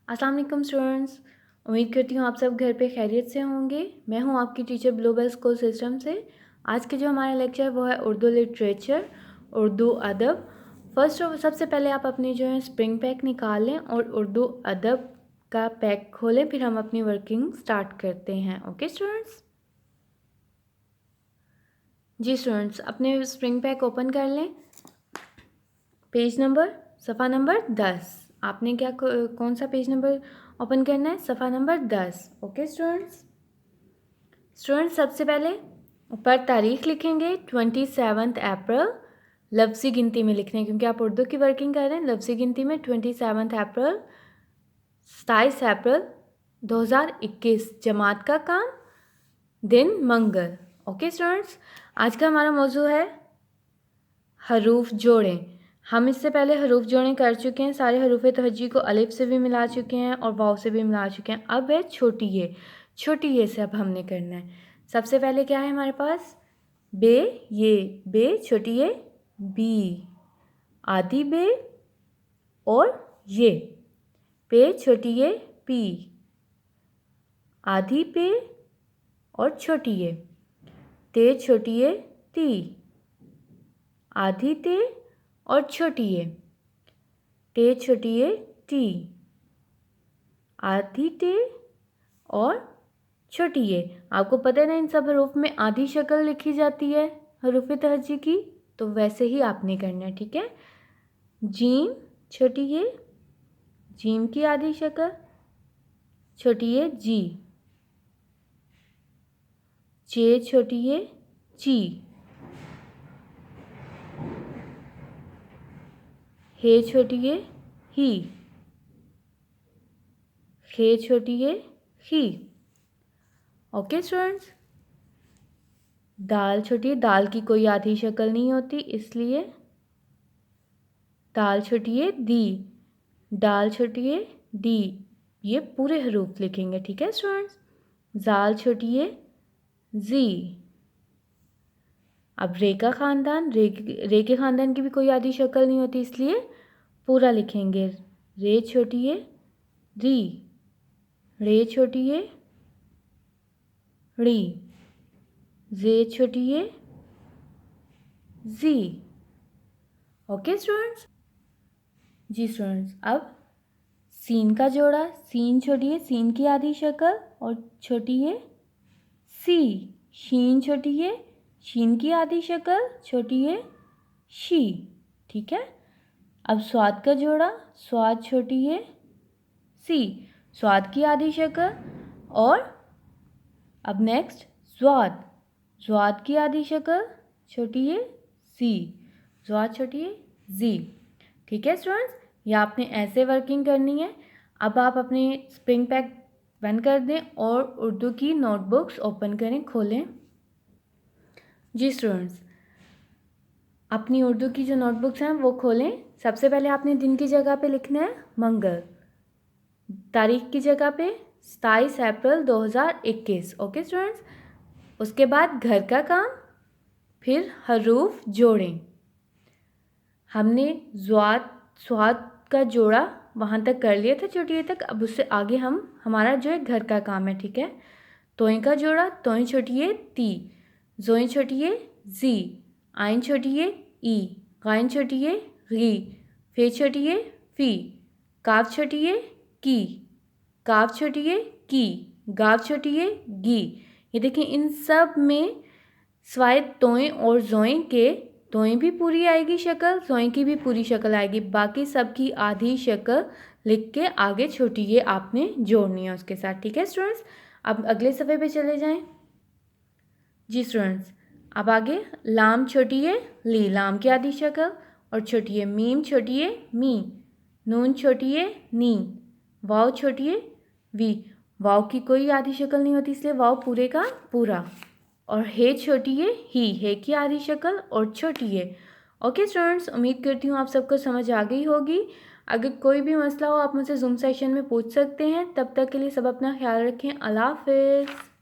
अस्सलाम वालेकुम स्टूडेंट्स। उम्मीद करती हूँ आप सब घर पे खैरियत से होंगे। मैं हूँ आपकी टीचर ग्लोबल स्कूल सिस्टम से। आज के जो हमारा लेक्चर है वो है उर्दू लिटरेचर, उर्दू अदब। फर्स्ट ऑफ सबसे पहले आप अपने जो है स्प्रिंग पैक निकाल लें और उर्दू अदब का पैक खोलें, फिर हम अपनी वर्किंग स्टार्ट करते हैं। Okay students. जी स्टूडेंट्स, अपने स्प्रिंग पैक ओपन कर लें। पेज नंबर सफ़ा नंबर 10। आपने क्या कौन सा पेज नंबर ओपन करना है? सफ़ा नंबर 10। Okay students. सबसे पहले ऊपर तारीख लिखेंगे 27 अप्रैल। लफ्ज़ी गिनती में लिखना है क्योंकि आप उर्दू की वर्किंग कर रहे हैं। लफ्ज़ी गिनती में 27 अप्रैल, 27 अप्रैल 2021। जमात का काम, दिन मंगल। ओके स्टूडेंट्स, आज का हमारा मौजू है हरूफ जोड़ें। हम इससे पहले हरूफ जोड़ें कर चुके हैं। सारे हरूफ तहज्जी को अलिफ से भी मिला चुके हैं और वाव से भी मिला चुके हैं। अब है छोटी ये से अब हमने करना है। सबसे पहले क्या है हमारे पास? बे छोटी ये, बी आधी बे और ये। पे छोटी ये, पी आधी पे और छोटी ये। ते छोटी ये, ती आधी ते और छोटी ये। ते छोटी ये, टी आधी ते और छोटी ये। आपको पता है ना, इन सब हरूफ में आधी शक्ल लिखी जाती है हरूफ तहज्जी की, तो वैसे ही आपने करना है। ठीक है। जीम छोटी ये, जीम की आधी शक्ल छोटी ये, जी। जे छोटी ये, ची। हे छोटी ये, ही। खे छोटी ये, ही। Okay students. दाल छोटी, दाल की कोई आधी शक्ल नहीं होती, इसलिए दाल छोटी है, दी। दाल छोटी है, डी। ये पूरे हरूफ लिखेंगे। ठीक है स्टूडेंट्स। जाल छोटी है, जी। अब रे का ख़ानदान, रे के ख़ानदान की भी कोई आधी शक्ल नहीं होती, इसलिए पूरा लिखेंगे। रे छोटी है, री। रे छोटी है, री। जे छोटी है, जी। Okay students. जी स्टूडेंट्स, अब सीन का जोड़ा, सीन छोटी है, सीन की आधी शक्ल और छोटी है, सी। शीन छोटी है, शीन की आधी शक्ल छोटी है, शी। ठीक है। अब स्वाद का जोड़ा, स्वाद छोटी है, सी। स्वाद की आधी शक्ल और अब नेक्स्ट ज्वाद, ज्वाद की आधी शक्ल छोटी है, सी। ज्वाद छोटी है, जी। ठीक है स्टूडेंट्स, ये आपने ऐसे वर्किंग करनी है। अब आप अपने स्प्रिंग पैक बंद कर दें और उर्दू की नोटबुक्स ओपन करें, खोलें। जी स्टूडेंट्स, अपनी उर्दू की जो नोटबुक्स हैं वो खोलें। सबसे पहले आपने दिन की जगह पे लिखना है मंगल, तारीख की जगह पे 27 अप्रैल 2021। Okay students. उसके बाद घर का काम, फिर हरूफ जोड़ें। हमने ज्वाद स्वाद का जोड़ा वहाँ तक कर लिया था, छोटी तक। अब उससे आगे हमारा जो है घर का काम है। ठीक है। तोय का जोड़ा, तोय छोटी है, ती। जोय छोटी है, जी। आइन छोटी है, ई। गाइन छोटी है, गी। फे छोटी है, फी। काफ छोटी है, की। काफ छोटी है, की। गाफ छोटी है, गी। ये देखिए, इन सब में स्वाय तोय और जोय के, तोय भी पूरी आएगी शक्ल, जोय की भी पूरी शक्ल आएगी। बाकी सबकी आधी शक्ल लिख के आगे छोटी ये आपने जोड़नी है उसके साथ। ठीक है स्टूडेंट्स। अब अगले सफ़े पे चले जाएं। जी स्टूडेंट्स, अब आगे लाम छोटी है, ली। लाम की आधी शक्ल और छोटी है। मीम छोटी है, मी। नून छोटी है, नी। वाव छोटी है, वी। वाव की कोई आधी शक्ल नहीं होती, इसलिए वाव पूरे का पूरा। और हे छोटी है, ही। हे की आधी शक्ल और छोटी है। ओके स्टूडेंट्स, उम्मीद करती हूँ आप सबको समझ आ गई होगी। अगर कोई भी मसला हो आप मुझसे जूम सेशन में पूछ सकते हैं। तब तक के लिए सब अपना ख्याल रखें। अल्लाह हाफ़िज़।